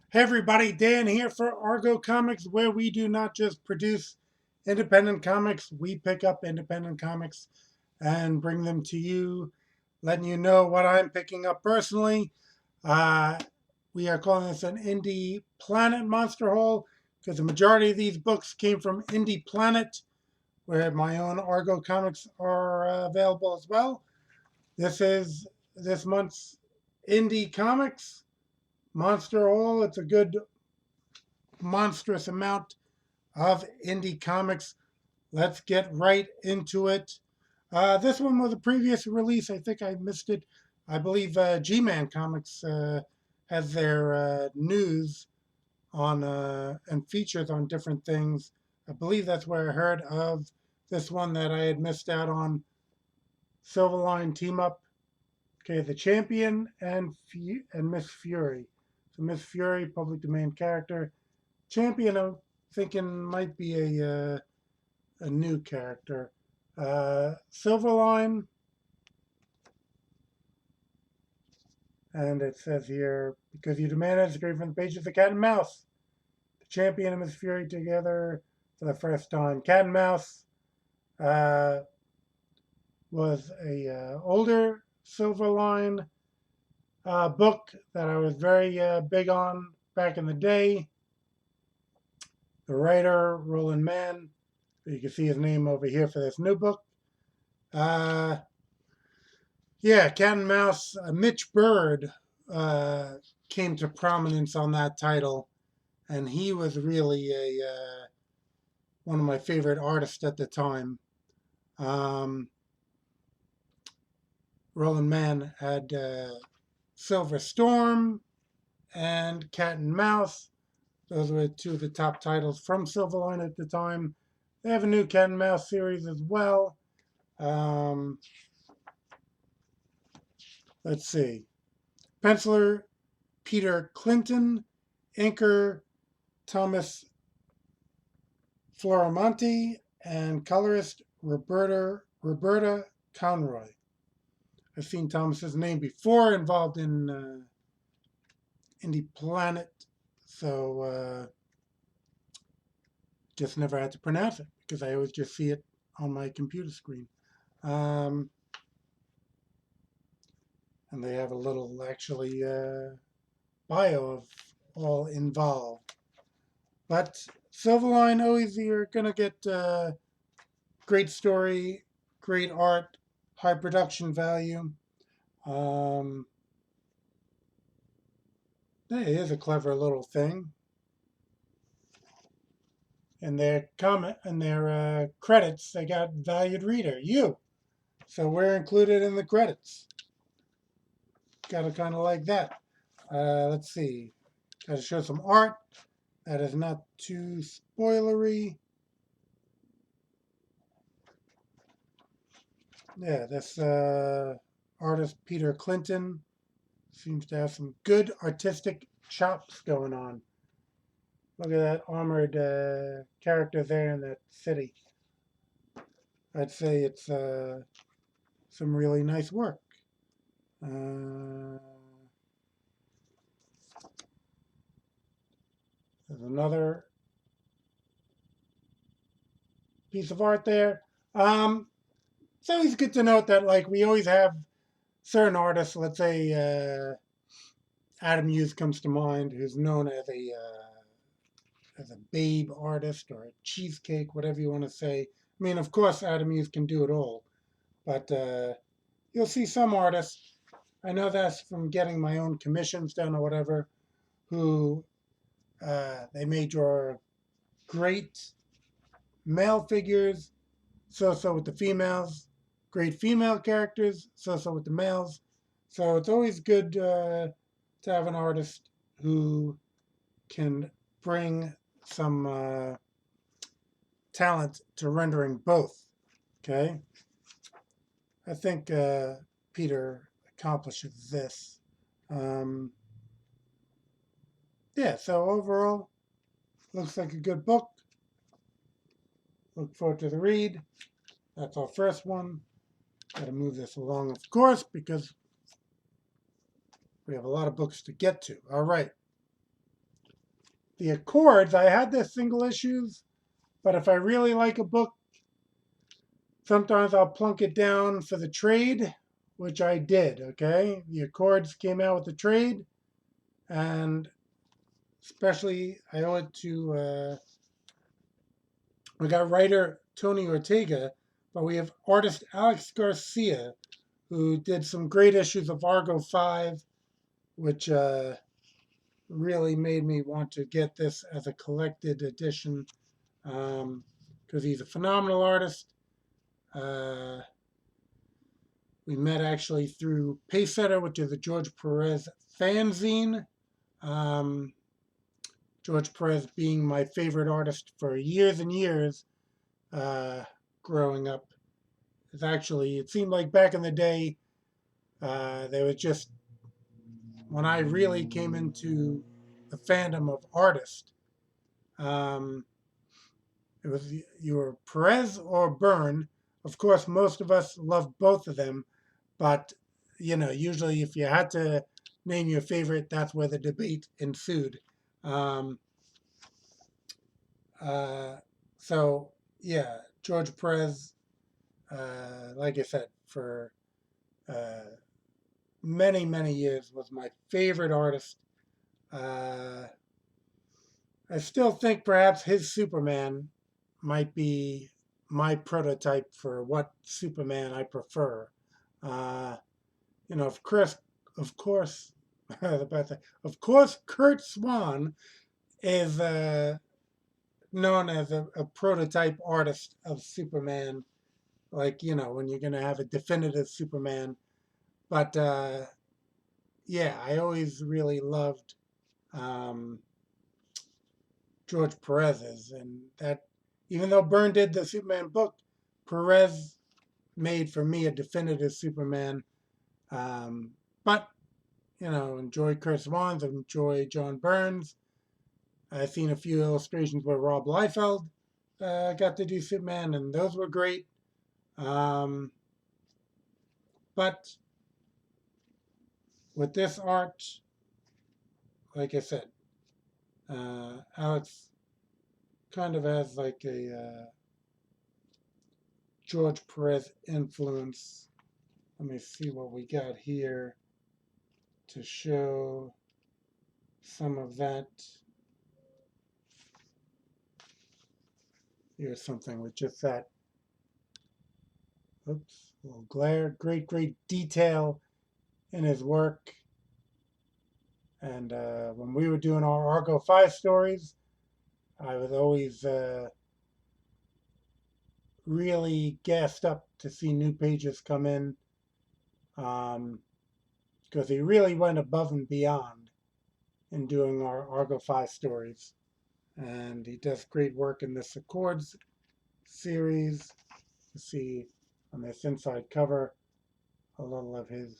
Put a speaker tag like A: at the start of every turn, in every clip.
A: Hey everybody, Dan here for Argo Comics, where we do not just produce independent comics, we pick up independent comics and bring them to you, letting you know what I'm picking up personally. Uh, we are calling this an IndyPlanet Monster Haul because the majority of these books came from IndyPlanet, where my own Argo comics are available as well. This is this month's Indie Comics Monster Haul. It's a good monstrous amount of indie comics. Let's get right into it. This one was a previous release. I think I missed it. I believe G-Man Comics has their news on and features on different things. I believe that's where I heard of this one that I had missed out on. Silverline team up. Okay, the Champion and Miss Fury. So Miss Fury, public domain character. Champion, I'm thinking might be a new character. Silverline, and it says here, because you demanded it's great from the pages of Cat and Mouse. The Champion and Miss Fury together for the first time. Cat and Mouse uh, was a older Silverline book that I was very big on back in the day. The writer, Roland Mann, you can see his name over here for this new book. Uh, yeah, Cat and Mouse. Mitch Bird uh, came to prominence on that title, and he was really a one of my favorite artists at the time. Um, Roland Mann had Silver Storm and Cat and Mouse. Those were two of the top titles from Silverline at the time. They have a new Cat and Mouse series as well. Um, let's see. Penciler Peter Clinton, inker Thomas Floramonti, and colorist Roberta Conroy. I've seen Thomas's name before, involved in Indie Planet, so just never had to pronounce it because I always just see it on my computer screen. Um, and they have a little actually bio of all involved. But Silverline, always you're gonna get great story, great art, high production value. Um, it is a clever little thing. In their comment, in their credits, they got valued reader, you. So we're included in the credits. Gotta kind of like that. Let's see. Gotta show some art that is not too spoilery. Yeah, this artist Peter Clinton seems to have some good artistic chops going on. Look at that armored character there in that city. I'd say it's some really nice work. Uh, there's another piece of art there. It's always good to note that, like, we always have certain artists. Let's say Adam Hughes comes to mind, who's known as a babe artist or a cheesecake, whatever you want to say. I mean, of course, Adam Hughes can do it all, but you'll see some artists. I know that's from getting my own commissions done or whatever, who they may draw great male figures, so with the females, great female characters, so with the males. So it's always good to have an artist who can bring some talent to rendering both. Okay, I think Peter accomplishes this. Um, yeah, so overall, looks like a good book. Look forward to the read. That's our first one. Got to move this along, of course, because we have a lot of books to get to. All right. the Accords, I had the single issues, but if I really like a book, sometimes I'll plunk it down for the trade, which I did. Okay, the Accords came out with the trade, and especially I owe it to we got writer Tony Ortega, but we have artist Alex Garcia, who did some great issues of Argo 5, which really made me want to get this as a collected edition because he's a phenomenal artist. Uh, we met actually through Pacesetter, which is a George Perez fanzine. Um, George Perez being my favorite artist for years and years uh, growing up. It's actually, it seemed like back in the day, there was just, when I really came into the fandom of artists, um, it was you were Perez or Byrne. Of course, most of us loved both of them, but usually if you had to name your favorite, that's where the debate ensued. Um, uh, so yeah, George Perez, like I said, for uh, many many years was my favorite artist. Uh, I still think perhaps his Superman might be my prototype for what Superman I prefer. Uh, of course, of course, of course, Kurt Swan is known as a prototype artist of Superman. Like when you're gonna have a definitive Superman. But yeah, I always really loved um, George Perez's, and that even though Byrne did the Superman book, Perez made for me a definitive Superman. But enjoy Kurt Swan's, enjoy John Byrne's. I've seen a few illustrations where Rob Liefeld got to do Superman, and those were great. Um, but with this art, like I said, Alex kind of has like a George Perez influence. Let me see what we got here to show some of that. Here's something with just that. Oops, a little glare. Great, great detail in his work. And when we were doing our Argo 5 stories, I was always really gassed up to see new pages come in because he really went above and beyond in doing our Argo 5 stories. And he does great work in this Accords series. You see on this inside cover a little of his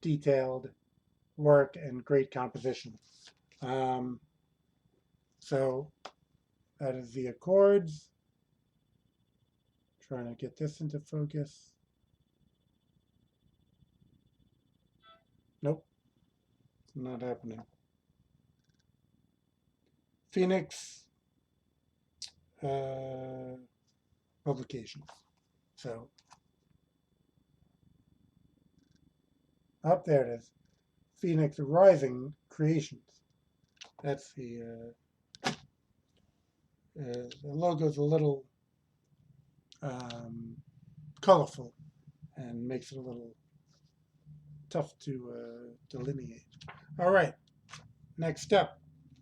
A: detailed work and great composition. Um, so that is the Accords. Trying to get this into focus. Nope, it's not happening. Phoenix Publications. So, up there it is. Phoenix Rising Creations. That's the logo's a little colorful and makes it a little tough to delineate. All right, next up,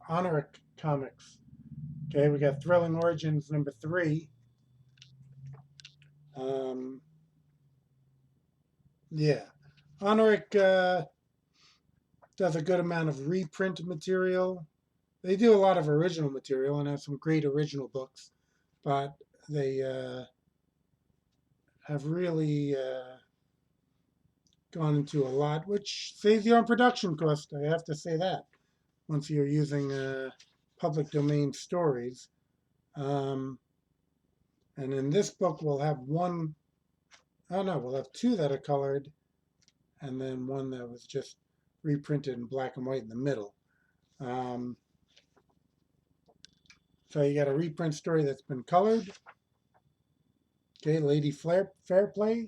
A: Oniric Comics. Okay, we got Thrilling Origins number 3. Yeah, Oniric does a good amount of reprint material. They do a lot of original material and have some great original books, but they have really gone into a lot, which saves you on production cost. I have to say that once you're using public domain stories. And in this book, we'll have one, oh no, we'll have 2 that are colored, and then one that was just reprinted in black and white in the middle. So you got a reprint story that's been colored. Okay, Lady Fairplay.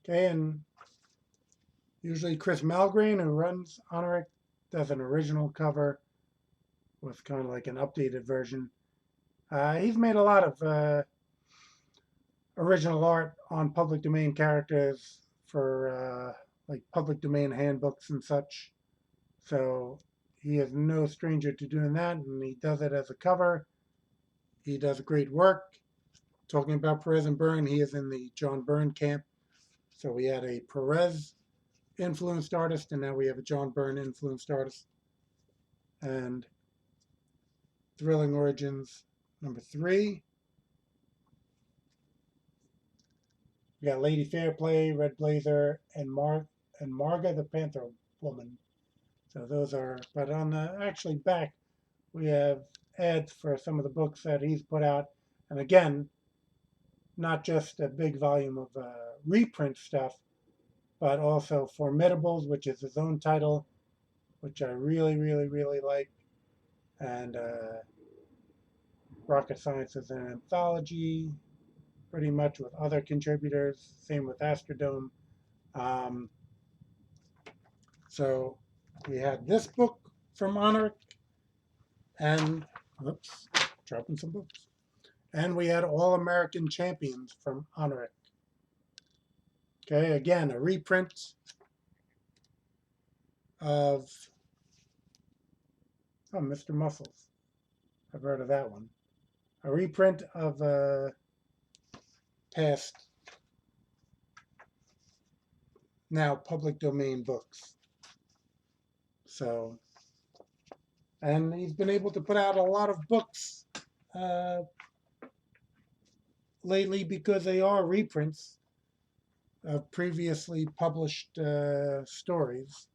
A: Okay, and usually Chris Malgrain, who runs Oniric, does an original cover with kind of like an updated version. He's made a lot of original art on public domain characters for like public domain handbooks and such. So he is no stranger to doing that, and he does it as a cover. He does great work. Talking about Perez and Byrne, he is in the John Byrne camp. So we had a Perez influenced artist, and now we have a John Byrne influenced artist. And Thrilling Origins #3. We got Lady Fairplay, Red Blazer, and Marga the Panther Woman. So those are, but on the actually back, we have ads for some of the books that he's put out. And again, not just a big volume of reprint stuff, but also Formidables, which is his own title, which I really, really, really like. And Rocket Science is an anthology, pretty much with other contributors. Same with Astrodome. Um, so we had this book from Oniric, and oops, dropping some books. And we had All American Champions from Oniric. Okay, again, a reprint of Mr. Muscles. I've heard of that one. A reprint of past, now public domain books. So, and he's been able to put out a lot of books lately because they are reprints of previously published stories.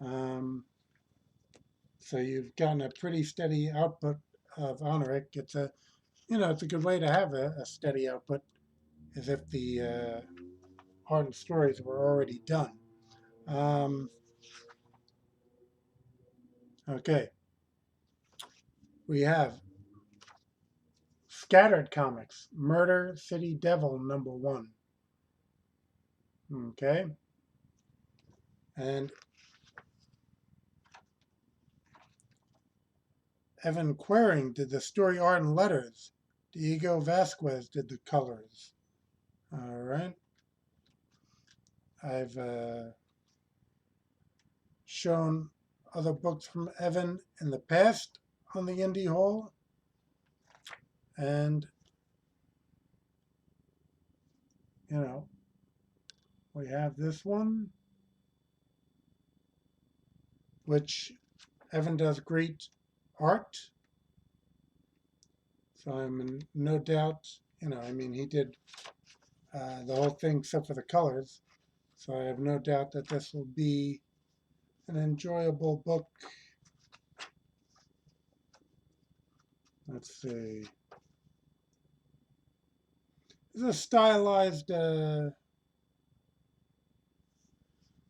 A: So you've gotten a pretty steady output of Oniric. It's a, it's a good way to have a steady output, as if the art and stories were already done. Okay, we have Scattered Comics, Murder City Devil #1. Okay, and Evan Quering did the story art and letters. Diego Vasquez did the colors. All right. I've shown other books from Evan in the past on the Indie Hall. And, we have this one, which Evan does great art. So I'm in no doubt, he did the whole thing except for the colors. So I have no doubt that this will be an enjoyable book. Let's see. This is a stylized, when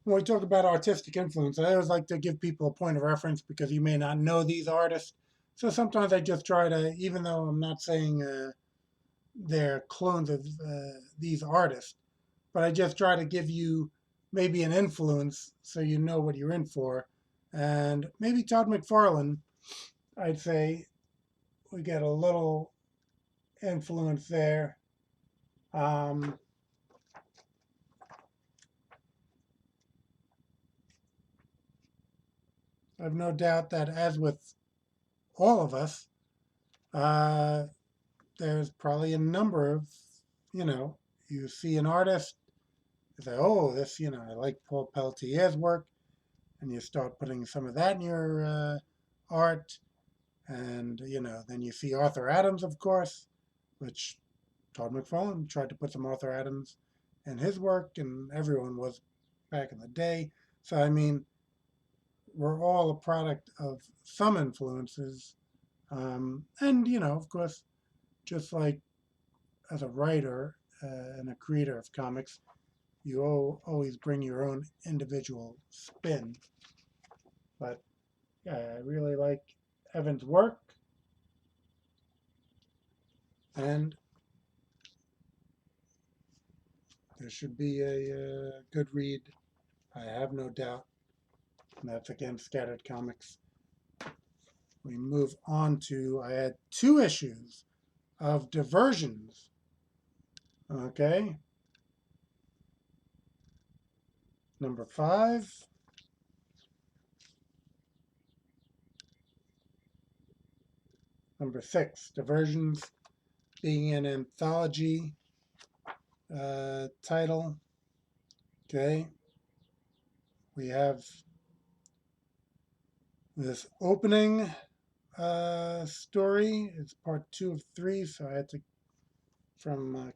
A: we talk about artistic influence, I always like to give people a point of reference because you may not know these artists. So sometimes I just try to, even though I'm not saying they're clones of these artists, but I just try to give you maybe an influence so you know what you're in for. And maybe Todd McFarlane, I'd say we get a little influence there. I have no doubt that, as with all of us, there's probably a number of, you see an artist, you say, oh, this, I like Paul Peltier's work, and you start putting some of that in your art. And, then you see Arthur Adams, of course, which Todd McFarlane tried to put some Arthur Adams in his work, and everyone was back in the day. So, we're all a product of some influences. And, of course, just like as a writer and a creator of comics, you always bring your own individual spin. But, yeah, I really like Evan's work. And this should be a good read, I have no doubt. And that's again Scattered Comics. We move on to, I had 2 issues of Diversions. Okay. Number 5. Number 6. Diversions being an anthology title. Okay. We have this opening story. It's part 2 of 3, so I had to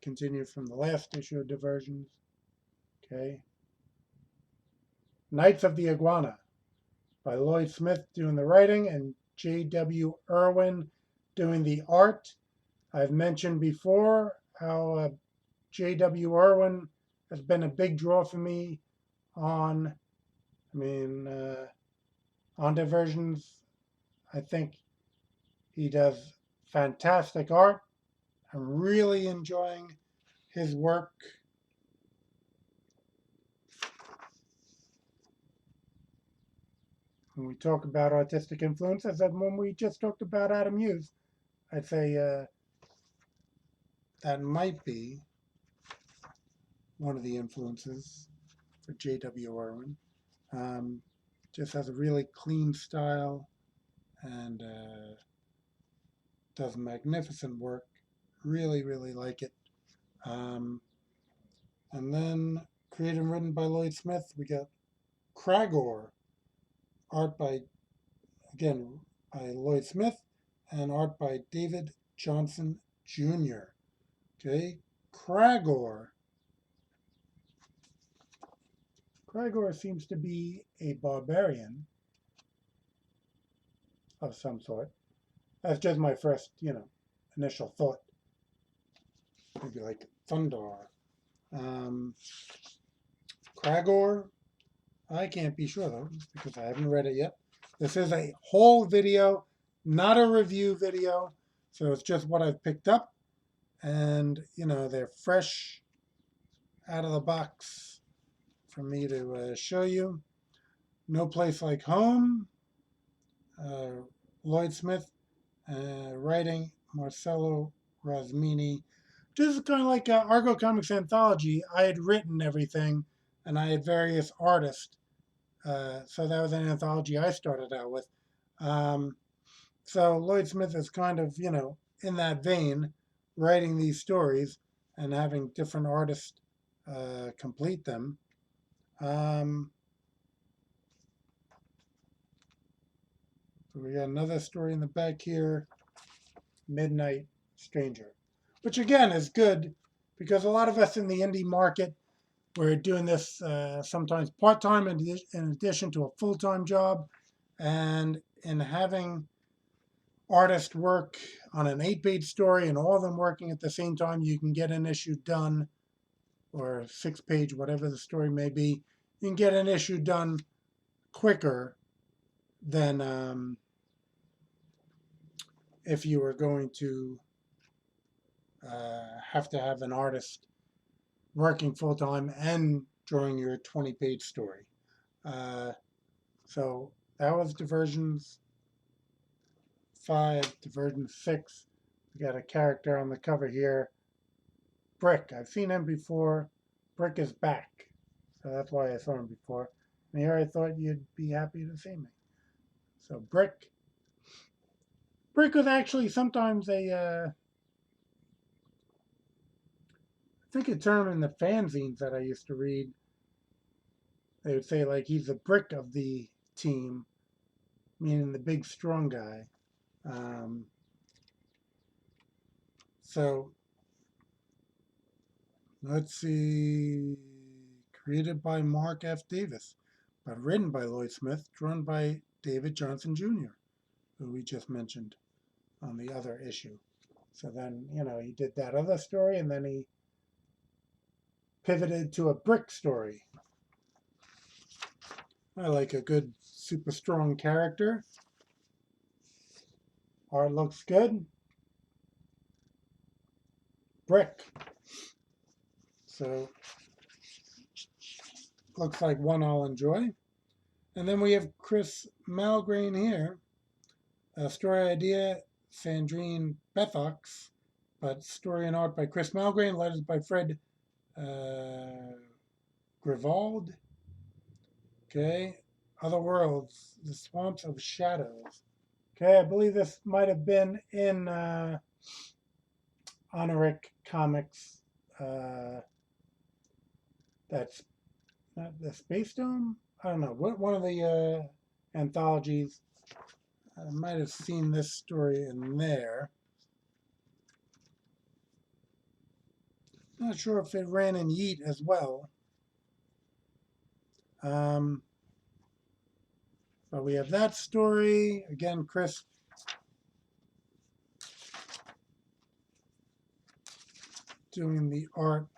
A: continue from the last issue of Diversions. Okay. Knights of the Iguana by Lloyd Smith doing the writing and J.W. Irwin doing the art. I've mentioned before how J.W. Irwin has been a big draw for me on, on Diversions. I think he does fantastic art. I'm really enjoying his work. When we talk about artistic influences, and when we just talked about Adam Hughes, I'd say that might be one of the influences for J.W. Irwin. Just has a really clean style and does magnificent work. Really, really like it. And then created and written by Lloyd Smith, we got Cragor, art by, again, by Lloyd Smith, and art by David Johnson Jr. Okay, Cragor. Cragor seems to be a barbarian of some sort. That's just my first, initial thought. Maybe like Thundar. Cragor, I can't be sure though, because I haven't read it yet. This is a whole video, not a review video. So it's just what I've picked up. And, they're fresh out of the box for me to show you. No Place Like Home, Lloyd Smith, writing Marcello Rosmini. This is kind of like an Argo Comics anthology. I had written everything, and I had various artists. So that was an anthology I started out with. So Lloyd Smith is kind of, in that vein, writing these stories and having different artists complete them. So we got another story in the back here, Midnight Stranger, which again is good because a lot of us in the indie market, we're doing this sometimes part-time in addition to a full-time job. And in having artists work on an 8-page story and all of them working at the same time, you can get an issue done, or 6-page, whatever the story may be. You can get an issue done quicker than if you were going to have to have an artist working full-time and drawing your 20-page story. So that was Diversions 5, Diversion 6. We got a character on the cover here, Brick. I've seen him before. Brick is back. So that's why I saw him before. And here I thought you'd be happy to see me. So Brick. Brick was actually sometimes I think a term in the fanzines that I used to read. They would say like he's the brick of the team, meaning the big strong guy. So let's see. Created by Mark F. Davis, but written by Lloyd Smith, drawn by David Johnson Jr., who we just mentioned on the other issue. So then, he did that other story and then he pivoted to a brick story. I like a good, super strong character. Art looks good. brick. So looks like one I'll enjoy. And then we have Chris Malgrain here. A story idea, Sandrine Bethox, but story and art by Chris Malgrain, letters by Fred Grivald. Okay. Other Worlds, The Swamps of Shadows. Okay, I believe this might have been in Oniric Comics. That's not the Space Dome? I don't know. What one of the anthologies. I might have seen this story in there. Not sure if it ran in Yeet as well. But we have that story. Again, Chris doing the art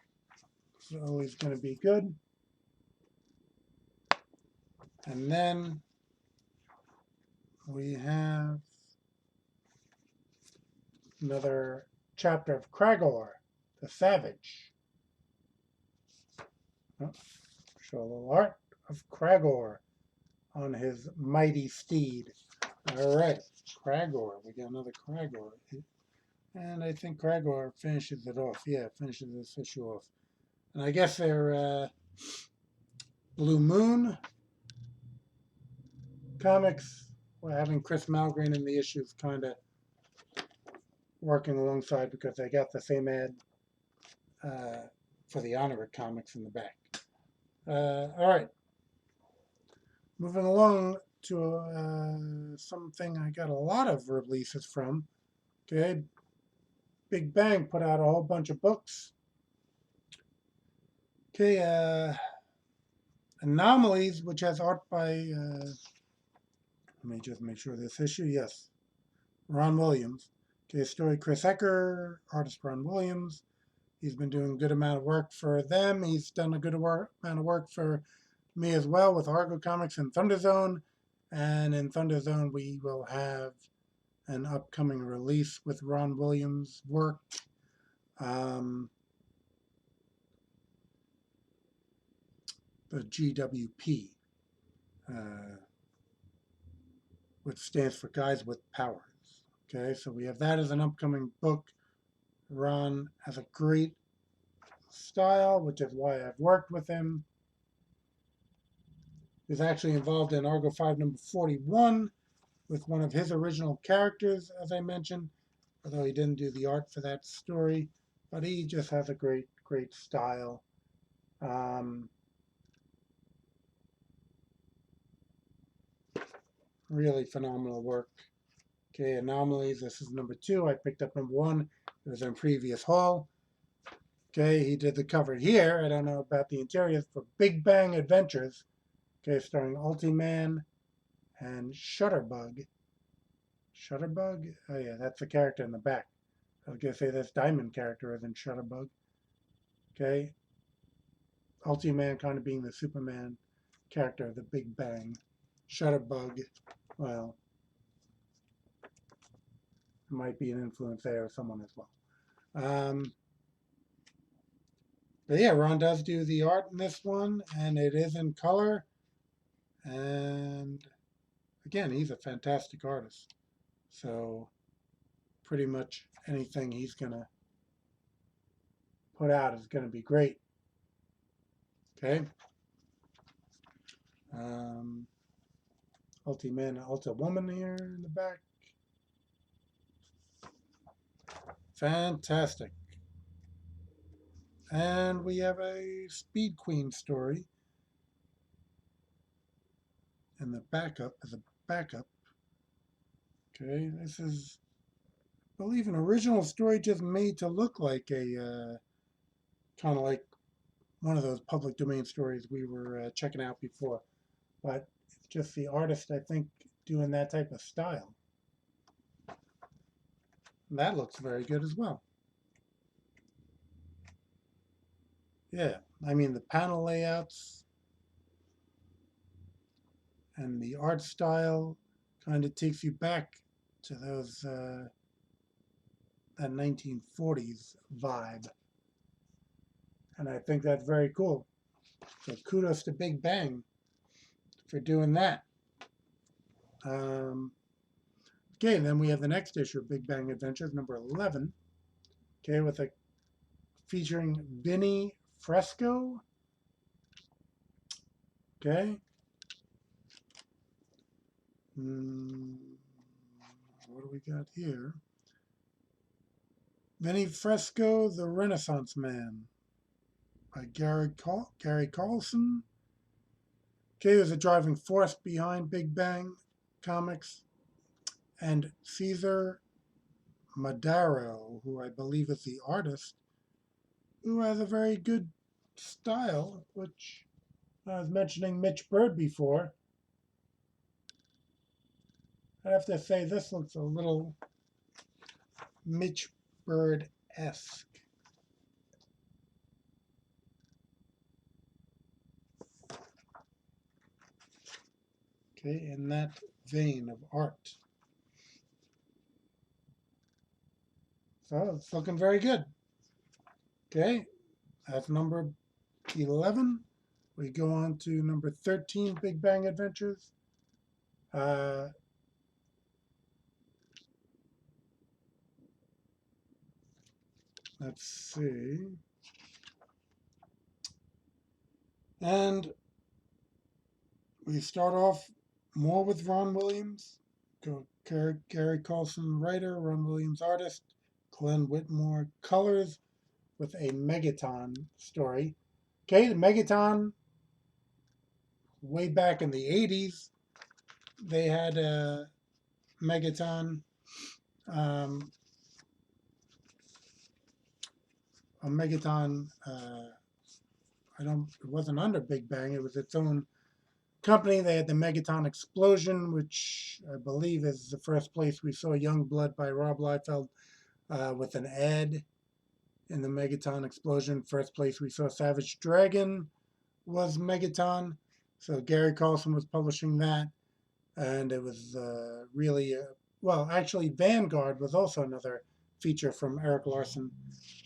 A: is always going to be good. And then we have another chapter of Kragor, the Savage. Oh, show a little art of Kragor on his mighty steed. All right, Kragor. We got another Kragor. And I think Kragor finishes it off. Yeah, finishes this issue off. And I guess they're Blue Moon comics. We're having Chris Malgrain in the issues kind of working alongside because they got the same ad for the Oniric comics in the back. All right. Moving along to something I got a lot of releases from. Okay. Big Bang put out a whole bunch of books. Okay. Anomalies, which has art by, let me just make sure this issue, yes, Ron Williams. Okay, story Chris Ecker, artist Ron Williams. He's been doing a good amount of work for them. He's done a good amount of work for me as well with Argo Comics and Thunder Zone. And in Thunder Zone, we will have an upcoming release with Ron Williams' work. The GWP, which stands for Guys with Powers. Okay, so we have that as an upcoming book. Ron has a great style, which is why I've worked with him. He's actually involved in Argo 5 number 41 with one of his original characters, as I mentioned, although he didn't do the art for that story. But he just has a great, great style. Really phenomenal work. Okay, Anomalies, this is number 2. I picked up number 1. It was in a previous haul. Okay, he did the cover here. I don't know about the interiors for Big Bang Adventures. Okay, starring Ultiman and Shutterbug. Shutterbug? Oh yeah, that's the character in the back. I was going to say this Diamond character isn't Shutterbug. Okay. Ultiman kind of being the Superman character of the Big Bang. Shutterbug, well, might be an influence there of someone as well. But yeah, Ron does do the art in this one, and it is in color. And again, he's a fantastic artist. So pretty much anything he's going to put out is going to be great. Okay. Ulti-Man, Ulti-Woman here in the back. Fantastic. And we have a Speed Queen story. And the backup is a backup. Okay, this is, I believe, an original story just made to look like a, kind of like one of those public domain stories we were checking out before. But it's just the artist, I think, doing that type of style. And that looks very good as well. Yeah, I mean, the panel layouts and the art style kind of takes you back to those that 1940s vibe. And I think that's very cool. So kudos to Big Bang for doing that. Okay, and then we have the next issue of Big Bang Adventures, number 11. Okay, with a featuring Vinny Fresco. Okay. What do we got here? Vinny Fresco, The Renaissance Man by Gary Carlson. Okay, was a driving force behind Big Bang Comics. And Cesar Madaro, who I believe is the artist, who has a very good style, which I was mentioning Mitch Bird before. I have to say this looks a little Mitch Bird-esque. Okay, in that vein of art. So it's looking very good. Okay, that's number 11. We go on to number 13, Big Bang Adventures. Let's see. And we start off more with Ron Williams. Gary Carlson, writer, Ron Williams, artist, Glenn Whitmore, colors, with a Megaton story. Okay, the Megaton, way back in the 80s, they had a Megaton. A Megaton, it wasn't under Big Bang, it was its own company. They had the Megaton Explosion, which I believe is the first place we saw Youngblood by Rob Liefeld with an ad in the Megaton Explosion. First place we saw Savage Dragon was Megaton. So Gary Carlson was publishing that. And it was really, well, actually, Vanguard was also another feature from Eric Larson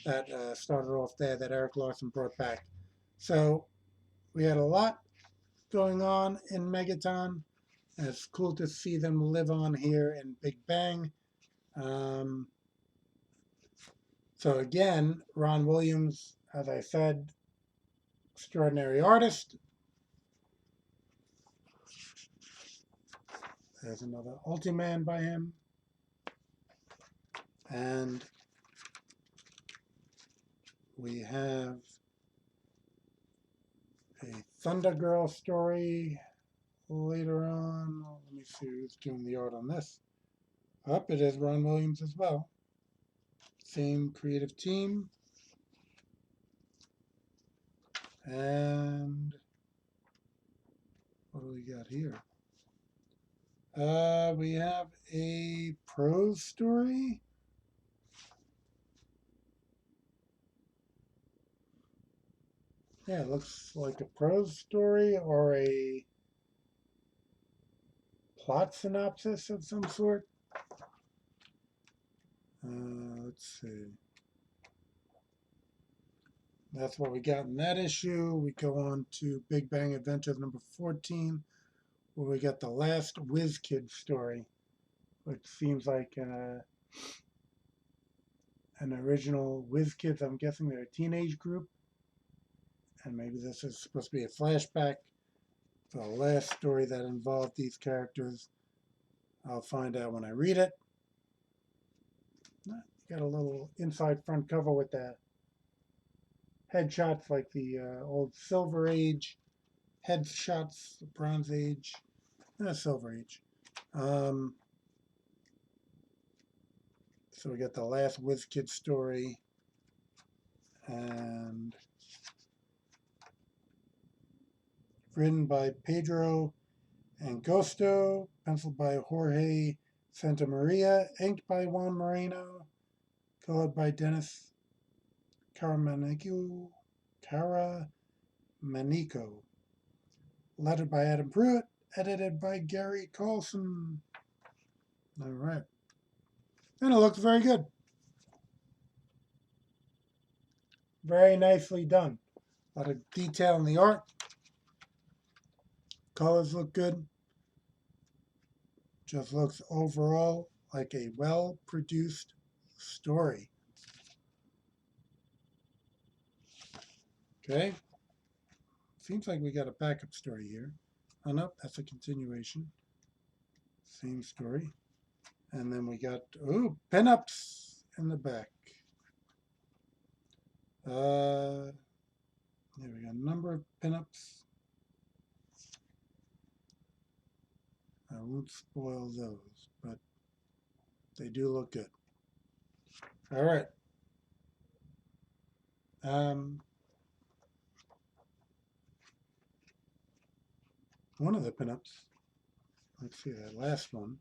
A: that started off there that Eric Larson brought back. So we had a lot going on in Megaton. And it's cool to see them live on here in Big Bang. So again, Ron Williams, as I said, extraordinary artist. There's another Ultiman by him. And we have a Thunder Girl story later on. Let me see who's doing the art on this. It is Ron Williams as well. Same creative team. And what do we got here? We have a prose story. Yeah, it looks like a prose story or a plot synopsis of some sort. Let's see. That's what we got in that issue. We go on to Big Bang Adventures number 14, where we got the last Whiz Kid story, which seems like an original Whiz Kids. I'm guessing they're a teenage group. And maybe this is supposed to be a flashback to the last story that involved these characters. I'll find out when I read it. Got a little inside front cover with the headshots like the old Silver Age headshots, the Bronze Age, Silver Age. So we got the last Whiz Kid story, and written by Pedro Angosto, penciled by Jorge Santamaria, inked by Juan Moreno, colored by Dennis Caramanico, lettered by Adam Pruitt, edited by Gary Carlson. All right. And it looks very good. Very nicely done. A lot of detail in the art. Colors look good. Just looks overall like a well-produced story. Okay. Seems like we got a backup story here. Oh no, that's a continuation. Same story. And then we got, ooh, pinups in the back. There we got a number of pinups. I won't spoil those, but they do look good. All right. One of the pinups, let's see, that last one,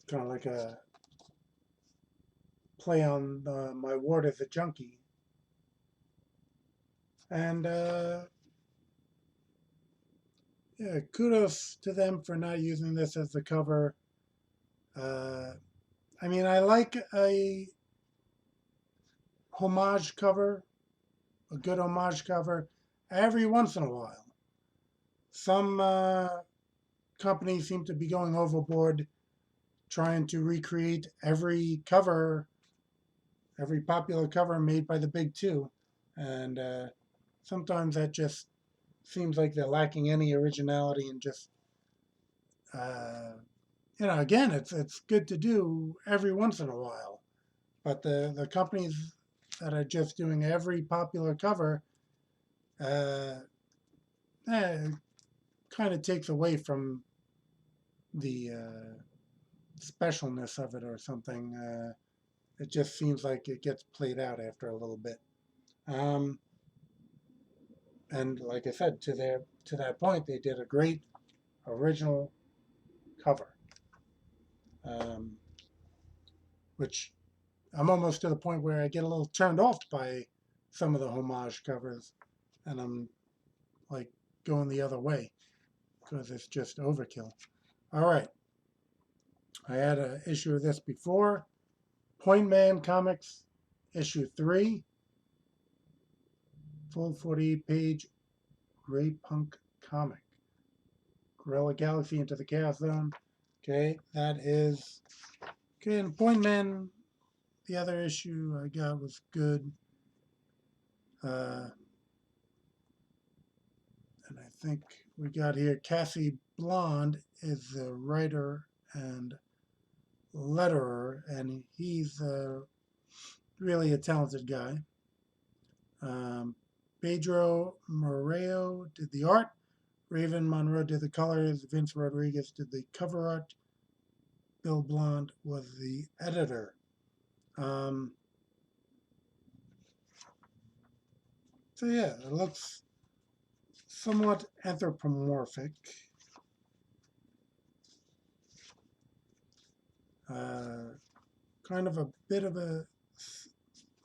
A: kind of like a play on my ward as a junkie. And yeah, kudos to them for not using this as the cover. I mean, I like a homage cover, a good homage cover, every once in a while. Some companies seem to be going overboard trying to recreate every cover, every popular cover made by the big two. And sometimes that just seems like they're lacking any originality and just, uh, again, it's good to do every once in a while. But the companies that are just doing every popular cover, uh, kind of takes away from the specialness of it or something. It just seems like it gets played out after a little bit. Um, and like I said, to that point, they did a great original cover, um, which I'm almost to the point where I get a little turned off by some of the homage covers, and I'm like going the other way because it's just overkill. All right, I had an issue of this before. Pointman Comics, issue 3, full 48-page Gray Punk comic. Gorilla Galaxy into the Chaos Zone. Okay, that is okay. And Pointman, the other issue I got was good. And I think we got here Cassie Blonde is the writer and letterer, and he's really a talented guy. Pedro Moreo did the art. Raven Monroe did the colors. Vince Rodriguez did the cover art. Bill Blonde was the editor. So yeah, it looks somewhat anthropomorphic. Kind of a bit of a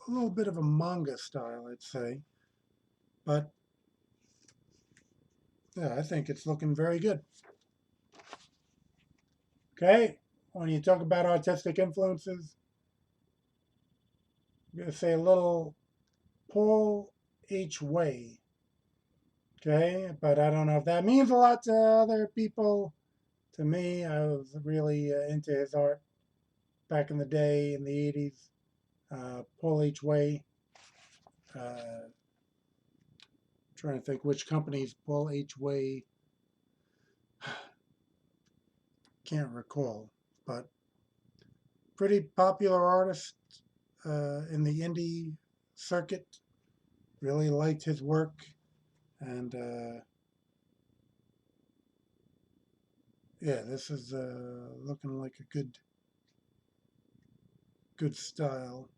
A: little bit of a manga style, I'd say. But yeah, I think it's looking very good. Okay, when you talk about artistic influences, I'm going to say a little Paul H. Way. Okay, but I don't know if that means a lot to other people. To me, I was really into his art back in the day in the 80s. Paul H. Way. Trying to think which companies Paul H. Way, can't recall, but pretty popular artist in the indie circuit. Really liked his work, and yeah, this is looking like a good style.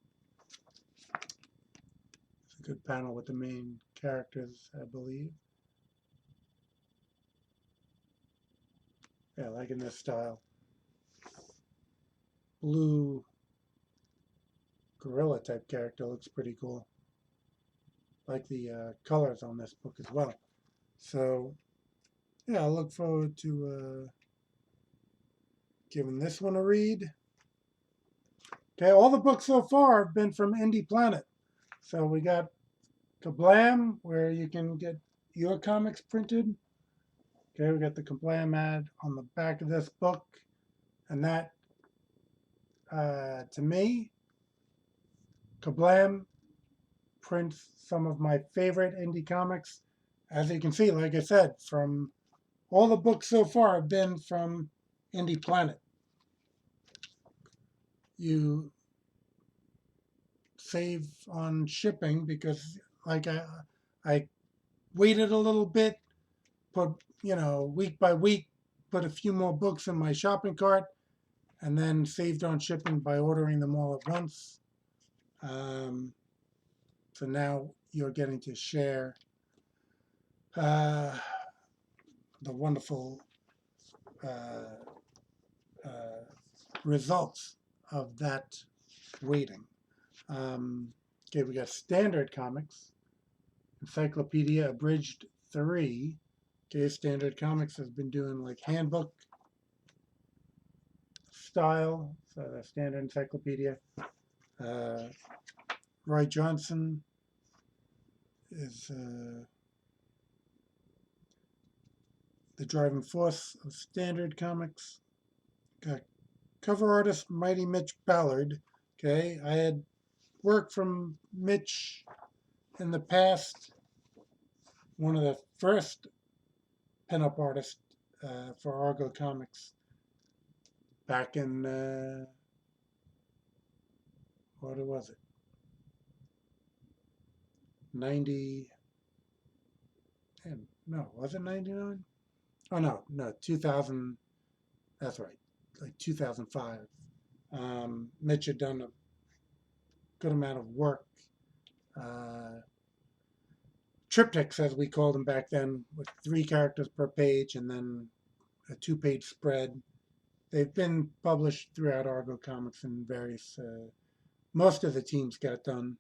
A: It's a good panel with the main characters, I believe. Yeah, liking this style. Blue gorilla type character looks pretty cool. Like the colors on this book as well. So yeah, I look forward to giving this one a read. Okay, all the books so far have been from IndyPlanet. So we got Kablam, where you can get your comics printed. Okay, we got the Kablam ad on the back of this book, and that, to me, Kablam prints some of my favorite indie comics. As you can see, like I said, from all the books so far have been from IndyPlanet. You save on shipping because, like, I waited a little bit, put, week by week, put a few more books in my shopping cart, and then saved on shipping by ordering them all at once. Um, so now you're getting to share uh, the wonderful uh, uh, results of that waiting. Okay, we got Standard Comics, Encyclopedia Abridged 3. Okay, Standard Comics has been doing like handbook style, so the Standard Encyclopedia. Uh, Roy Johnson is the driving force of Standard Comics. Got cover artist Mighty Mitch Ballard. Okay, I had worked from Mitch in the past. One of the first pinup artists for Argo Comics back in what was it? 90. No, was it 99? Oh no, 2000. That's right, like 2005. Mitch had done a good amount of work. Uh, Triptychs, as we called them back then, with 3 characters per page and then a 2-page spread. They've been published throughout Argo Comics and various. Most of the teams got done.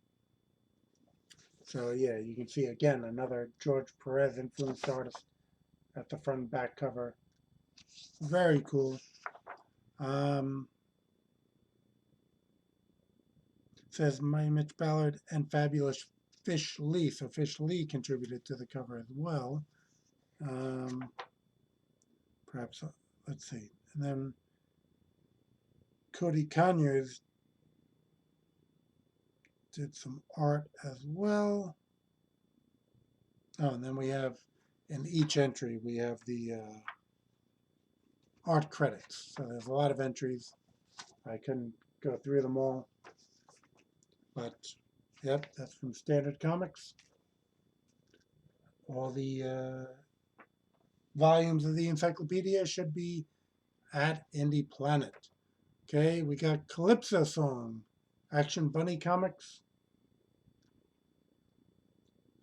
A: So yeah, you can see again another George Perez influenced artist at the front and back cover. Very cool. Says my Mitch Ballard and Fabulous Fish Lee. So Fish Lee contributed to the cover as well. Perhaps, let's see. And then Cody Conyers did some art as well. Oh, and then we have, in each entry, we have the art credits. So there's a lot of entries. I couldn't go through them all. But, yep, that's from Standard Comics. All the volumes of the encyclopedia should be at IndyPlanet. Okay, we got Calypso Song, Action Bunny Comics.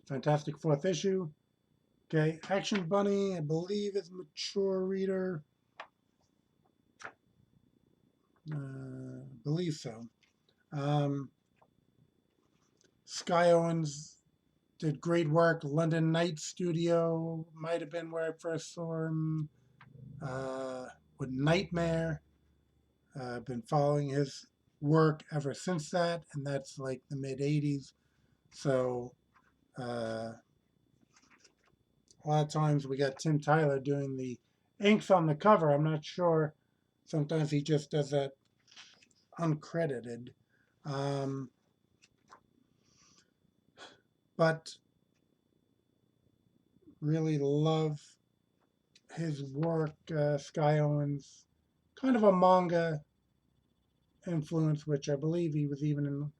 A: Fantastic 4th issue. Okay, Action Bunny, I believe is mature reader. Believe so. Sky Owens did great work. London Night Studio might have been where I first saw him. With Nightmare. I've been following his work ever since that, and that's like the mid 80s. So a lot of times we got Tim Tyler doing the inks on the cover. I'm not sure. Sometimes he just does that uncredited. But really love his work. Sky Owens, kind of a manga influence, which I believe he was even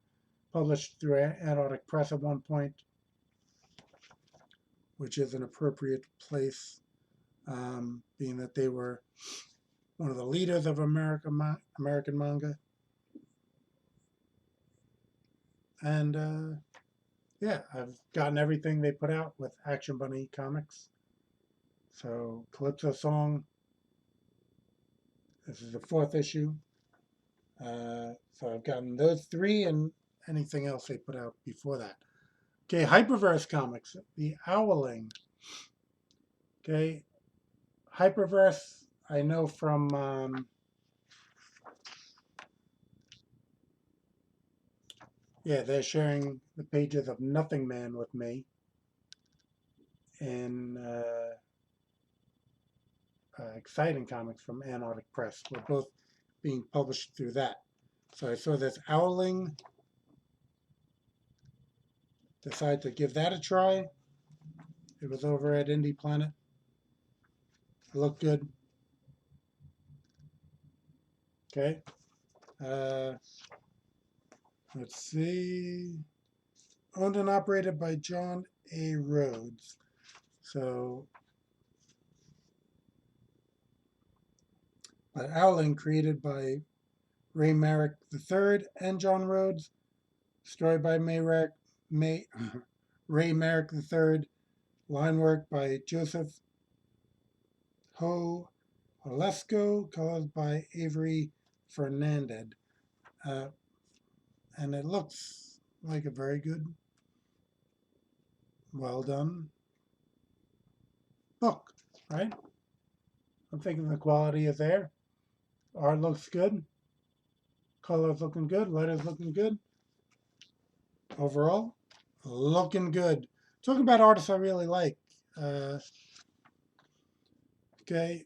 A: published through Antarctic Press at one point, which is an appropriate place, being that they were one of the leaders of American manga. And yeah, I've gotten everything they put out with Action Bunny Comics. So Calypso Song, this is the 4th issue. So I've gotten those 3 and anything else they put out before that. Okay, Hyperverse Comics, The Owling. Okay, Hyperverse, I know from Yeah, they're sharing the pages of Nothing Man with me in Exciting Comics from Antarctic Press. We're both being published through that. So I saw this Owling, decided to give that a try. It was over at IndyPlanet. It looked good. Okay. Uh, let's see. Owned and operated by John A. Rhodes. So, but Owling, created by Ray Marek III and John Rhodes. Story by May, Ray Marek III. Line work by Joseph Ho Olesko. Colors by Avery Fernandez. Uh, and it looks like a very good, well done book, right? I'm thinking the quality is there. Art looks good. Colors looking good. Letters looking good. Overall, looking good. Talking about artists I really like. Uh, okay,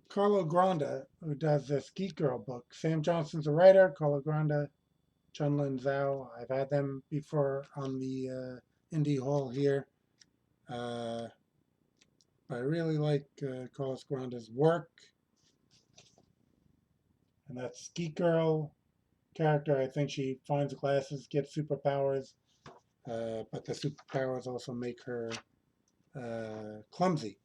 A: Carlo Granda, who does this Geek Girl book. Sam Johnson's a writer. Carlo Granda, Chunlin Zhao. I've had them before on the Indie Hall here. Uh, I really like Carlos Granda's work. And that's Geek Girl character. I think she finds glasses, gets superpowers, but the superpowers also make her clumsy.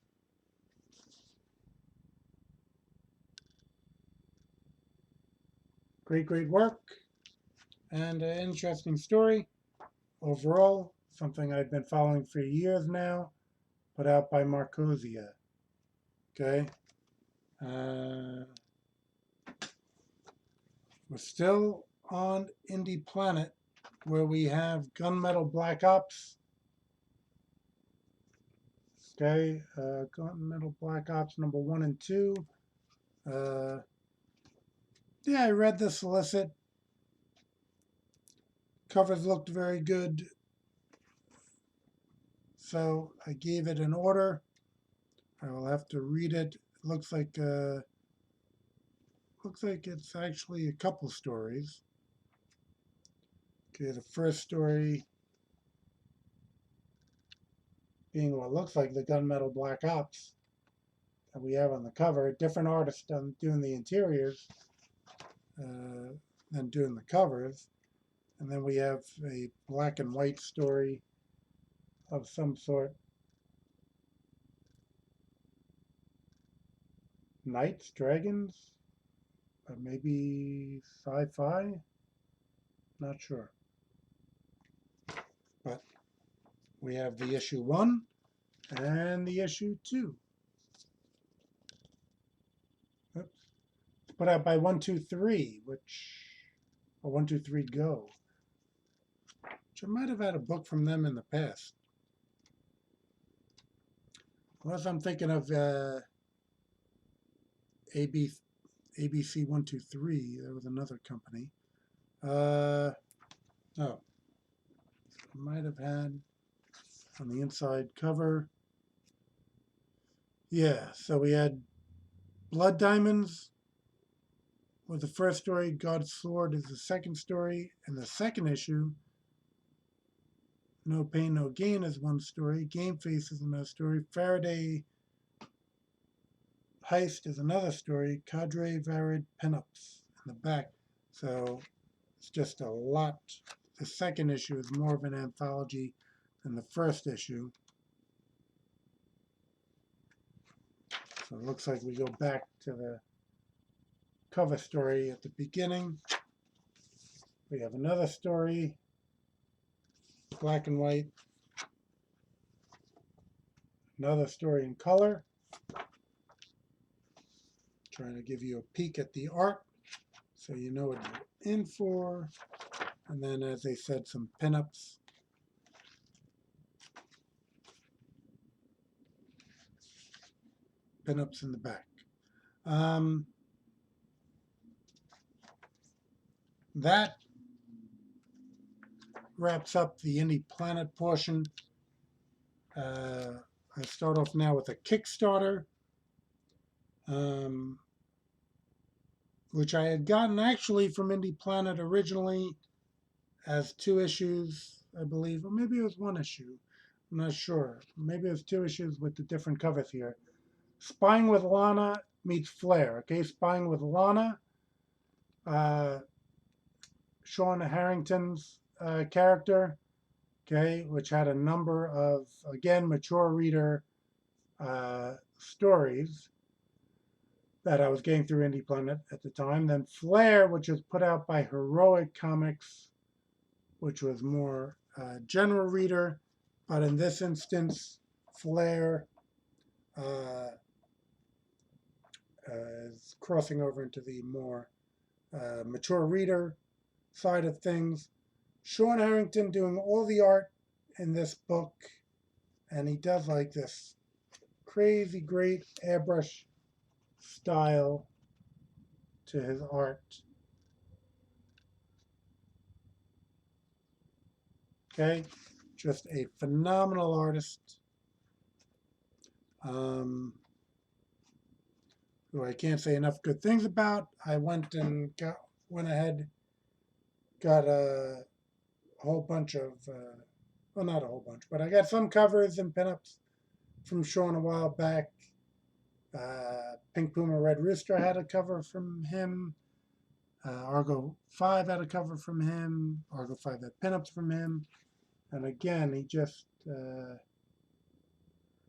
A: Great, great work, and an interesting story. Overall, something I've been following for years now, put out by Marcosia. Okay. Uh, we're still on IndyPlanet, where we have Gunmetal Black Ops. Okay, Gunmetal Black Ops number 1 and 2. Uh, yeah, I read the solicit. Covers looked very good, so I gave it an order. I will have to read it. Looks like it's actually a couple stories. Okay, the first story being what looks like the Gunmetal Black Ops that we have on the cover. Different artist doing the interiors than doing the covers. And then we have a black and white story of some sort. Knights, dragons, maybe sci-fi. Not sure. But we have the issue 1 and the issue 2. Oops. It's put out by 123, or 123 Go, which I might have had a book from them in the past. Unless I'm thinking of ABC 123. There was another company. Oh, I might have had on the inside cover. Yeah, so we had Blood Diamonds was the first story. God's Sword is the second story. And the second issue, No Pain, No Gain is one story. Game Face is another story. Faraday Heist is another story. Cadre Varied Pinups in the back. So it's just a lot. The second issue is more of an anthology than the first issue. So it looks like we go back to the cover story at the beginning. We have another story, black and white. Another story in color. Trying to give you a peek at the art so you know what you're in for. And then, as they said, some pinups. Pinups in the back. That wraps up the IndyPlanet portion. I start off now with a Kickstarter, um, which I had gotten actually from IndyPlanet originally as 2 issues, I believe, or maybe it was 1 issue. I'm not sure. Maybe it was 2 issues with the different covers here. Spying with Lana meets Flair. Okay, Spying with Lana. Sean Harrington's character, okay, which had a number of, again, mature reader stories that I was getting through IndyPlanet at the time. Then Flair, which was put out by Heroic Comics, which was more general reader. But in this instance, Flair is crossing over into the more mature reader side of things. Sean Harrington doing all the art in this book, and he does like this crazy great airbrush style to his art. Okay, just a phenomenal artist, who I can't say enough good things about. I went ahead, got a whole bunch of, well, not a whole bunch, but I got some covers and pinups from Sean a while back. Pink Puma Red Rooster had a cover from him. Argo 5 had a cover from him. Argo 5 had pinups from him. And again, he just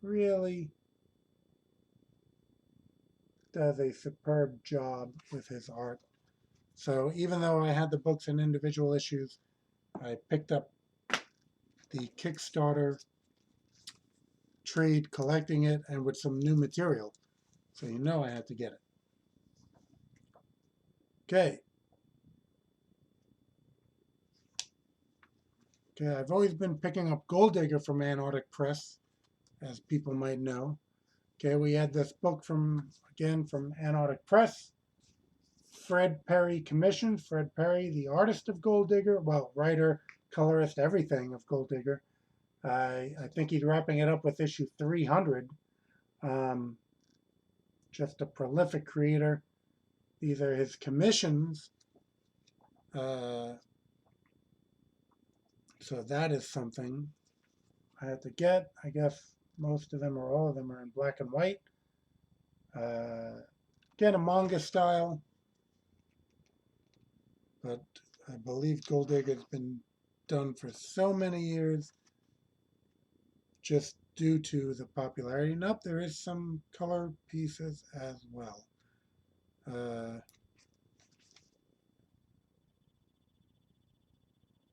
A: really does a superb job with his art. So even though I had the books in individual issues, I picked up the Kickstarter trade, collecting it, and with some new material. So you know I had to get it. Okay. Okay, I've always been picking up Gold Digger from Antarctic Press, as people might know. Okay, we had this book from Antarctic Press. Fred Perry commissioned. Fred Perry, the artist of Gold Digger, well, writer, colorist, everything of Gold Digger. I think he's wrapping it up with issue 300. Just a prolific creator. These are his commissions. So that is something I had to get. I guess most of them or all of them are in black and white. Again, a manga style, but I believe Gold Digger has been done for so many years just due to the popularity. Nope, there is some color pieces as well.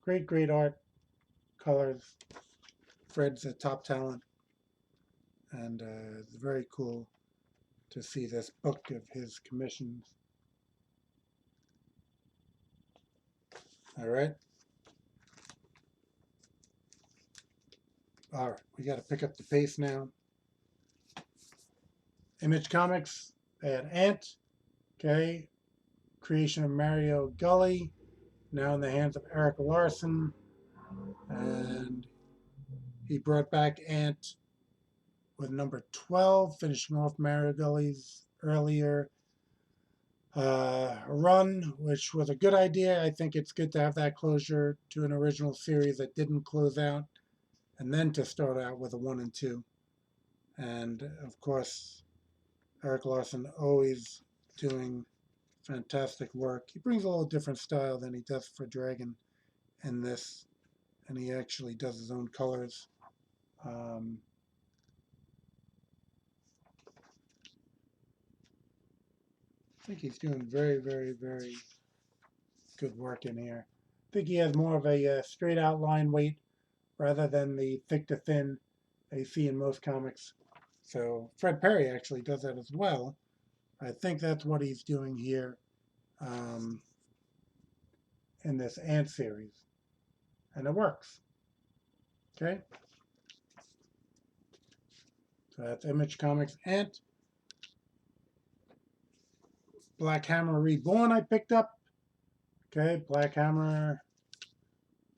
A: Great art, colors. Fred's a top talent, and it's very cool to see this book of his commissions. All right. All right, we got to pick up the pace now. Image Comics, they had Ant, okay, creation of Mario Gully, now in the hands of Eric Larson, and he brought back Ant with number 12, finishing off Mario Gully's earlier run, which was a good idea. I think it's good to have that closure to an original series that didn't close out, and then to start out with a 1 and 2. And of course, Eric Larson always doing fantastic work. He brings a little different style than he does for Dragon in this, and he actually does his own colors. I think he's doing very good work in here. I think he has more of a straight outline weight rather than the thick to thin that you see in most comics. So Fred Perry actually does that as well. I think that's what he's doing here in this Ant series. And it works. Okay? So that's Image Comics Ant. Black Hammer Reborn I picked up. Okay, Black Hammer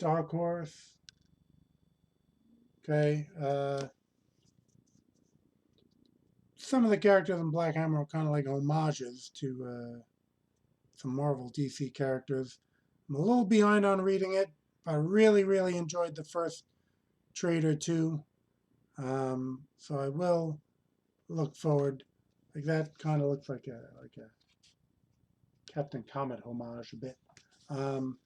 A: Darkhorse. Okay. Some of the characters in Black Hammer are kind of like homages to some Marvel DC characters. I'm a little behind on reading it. I really, really enjoyed the first trade or two. So I will look forward. Like that kind of looks like a Captain Comet homage a bit. Um,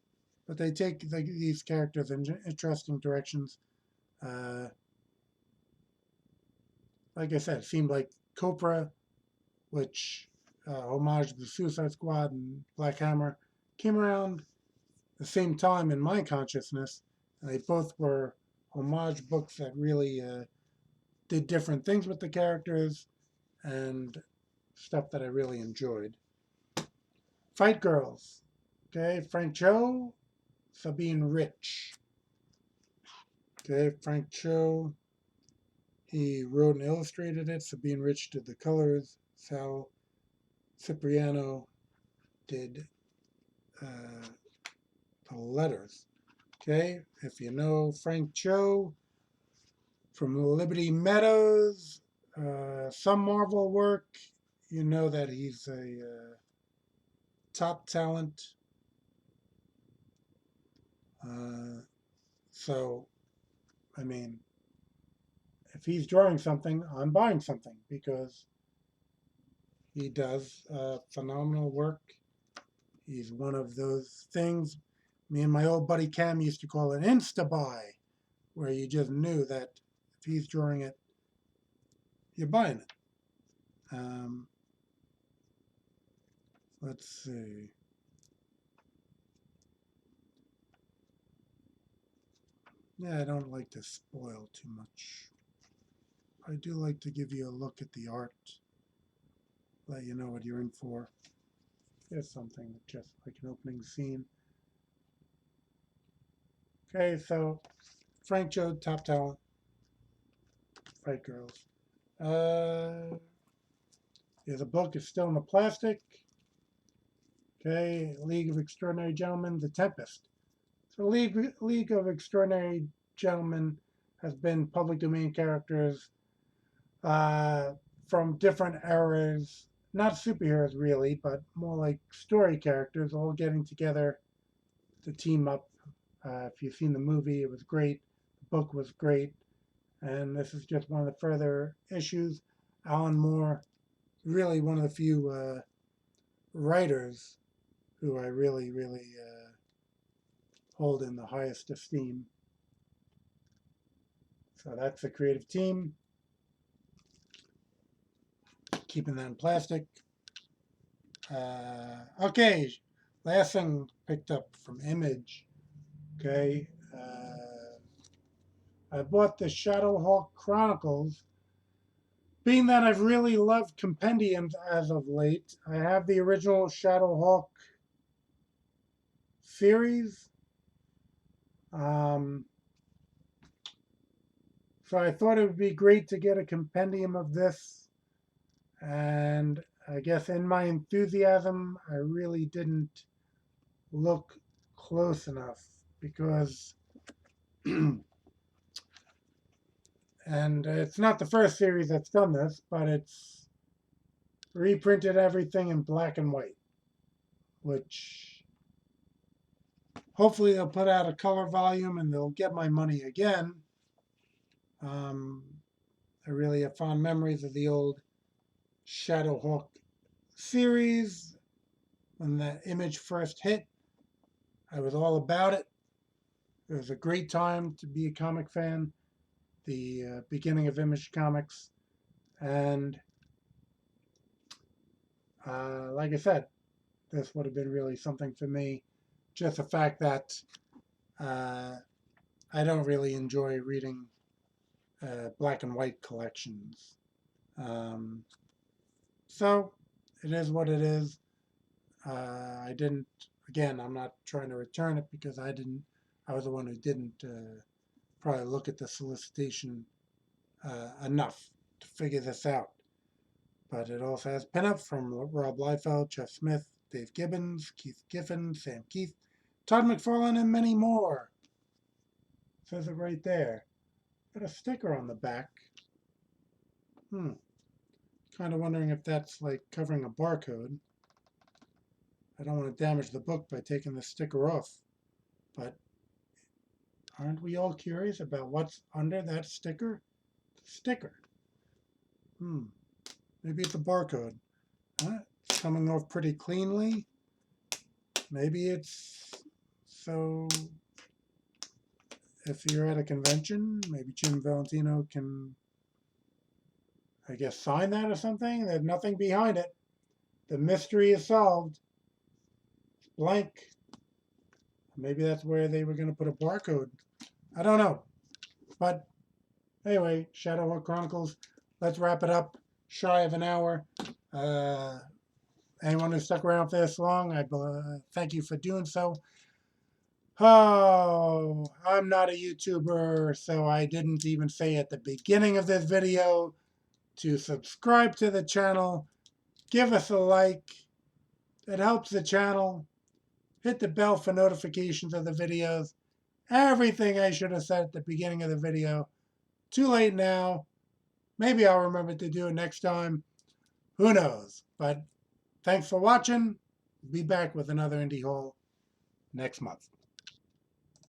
A: but they take these characters in interesting directions. Uh, like I said, it seemed like Copra, which homage to the Suicide Squad and Black Hammer, came around the same time in my consciousness, and they both were homage books that really did different things with the characters and stuff that I really enjoyed. Fight Girls. Okay, Frank Cho, Sabine Rich. Okay, Frank Cho, he wrote and illustrated it. Sabine Rich did the colors. Sal Cipriano did the letters. Okay, if you know Frank Cho from Liberty Meadows, some Marvel work, you know that he's a top talent. So, I mean, if he's drawing something, I'm buying something because he does phenomenal work. He's one of those things me and my old buddy Cam used to call an insta buy, where you just knew that if he's drawing it, you're buying it. Let's see. Yeah, I don't like to spoil too much. I do like to give you a look at the art, let you know what you're in for. Here's something just like an opening scene. Okay, so Frank Cho, top talent, Fight Girls. Yeah, the book is still in the plastic. Okay, League of Extraordinary Gentlemen, The Tempest. So League of Extraordinary Gentlemen has been public domain characters uh, from different eras, not superheroes really, but more like story characters all getting together to team up. If you've seen the movie, it was great. The book was great. And this is just one of the further issues. Alan Moore, really one of the few writers who I really, really hold in the highest esteem. So that's the creative team. Keeping that in plastic. Okay, last thing picked up from Image. Okay, I bought the Shadowhawk Chronicles. Being that I've really loved compendiums as of late, I have the original Shadowhawk series. Um, so I thought it would be great to get a compendium of this. And I guess in my enthusiasm, I really didn't look close enough because, and it's not the first series that's done this, but it's reprinted everything in black and white, which hopefully they'll put out a color volume and they'll get my money again. Um, I really have fond memories of the old Shadowhawk series. When that Image first hit, I was all about it. It was a great time to be a comic fan, the beginning of Image Comics. And like I said, this would have been really something for me. Just the fact that I don't really enjoy reading black and white collections. Um, so it is what it is. I didn't, again, I'm not trying to return it because I was the one who didn't probably look at the solicitation enough to figure this out. But it also has pinup from Rob Liefeld, Jeff Smith, Dave Gibbons, Keith Giffen, Sam Keith, Todd McFarlane, and many more. Says it right there. Got a sticker on the back. Kind of wondering if that's like covering a barcode. I don't want to damage the book by taking the sticker off. But aren't we all curious about what's under that sticker? Sticker. Maybe it's a barcode. It's coming off pretty cleanly. Maybe it's so if you're at a convention, maybe Jim Valentino can, I guess, sign that or something. There's nothing behind it. The mystery is solved. It's blank. Maybe that's where they were going to put a barcode. I don't know. But anyway, Shadowhawk Chronicles, let's wrap it up. Shy of an hour. Anyone who stuck around for this long, I thank you for doing so. Oh, I'm not a YouTuber, so I didn't even say at the beginning of this video to subscribe to the channel, give us a like. It helps the channel. Hit the bell for notifications of the videos. Everything I should have said at the beginning of the video. Too late now. Maybe I'll remember to do it next time. Who knows? But thanks for watching. Be back with another Indie Haul next month.